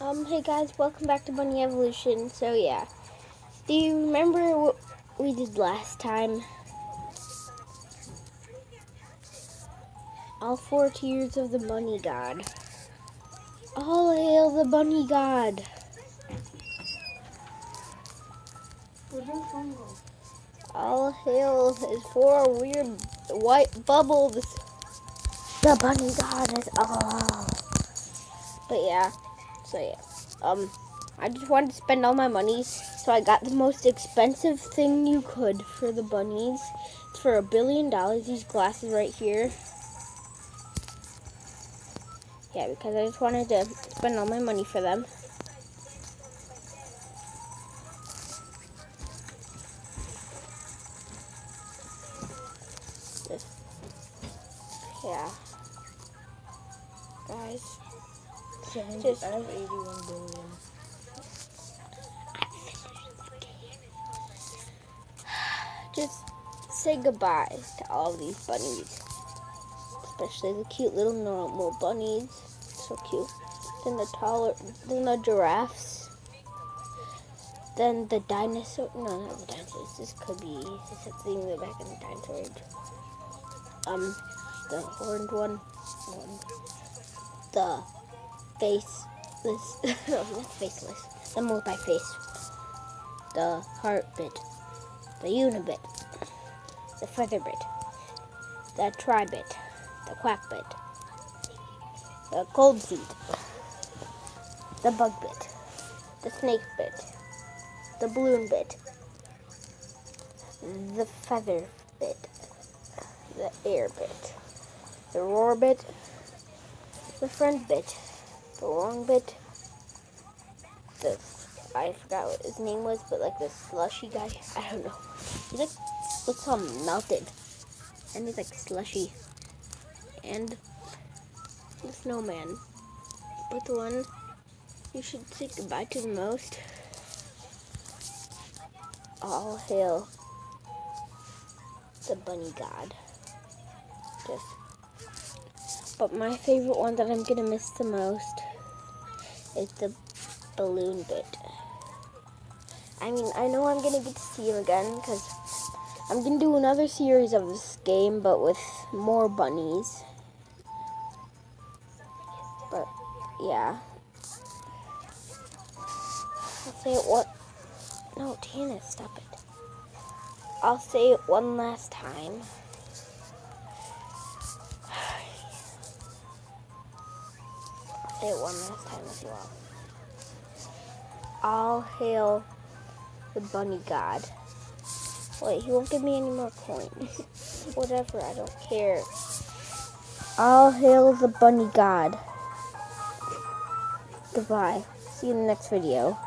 Hey guys, welcome back to Bunny Evolution. So yeah, do you remember what we did last time? All 4 tiers of the Bunny God. All hail the Bunny God. Where did the phone go? All hail his 4 weird white bubbles. The Bunny God is all. But yeah, I just wanted to spend all my money, so I got the most expensive thing you could for the bunnies. It's for $1 billion, these glasses right here. Yeah, because I just wanted to spend all my money for them. Yeah. Guys. I have 81 billion. Just say goodbye to all these bunnies. Especially the cute little normal bunnies. So cute. Then the giraffes. Then the dinosaur. No, not the dinosaurs. This could be something in the back of the dinosaur age. The horned one. The faceless. No, not faceless. The multi-face. The heart bit. The unibit. The feather bit. The tri-bit. The quack bit. The cold feet. The bug bit. The snake bit. The balloon bit. The feather bit. The air bit. The roar bit. The friend bit. The long bit. I forgot what his name was, but like the slushy guy. I don't know. He looks all melted. And he's like slushy. And the snowman. But the one you should say goodbye to the most. All hail the bunny god. But my favorite one that I'm gonna miss the most is the balloon bit. I mean, I know I'm gonna get to see him again because I'm gonna do another series of this game, but with more bunnies. But yeah, I'll say it one. No, Tana, stop it. I'll say it one last time. I'll say it one last time with you all. All hail the bunny god. Wait, he won't give me any more coins. Whatever, I don't care. All hail the bunny god. Goodbye. See you in the next video.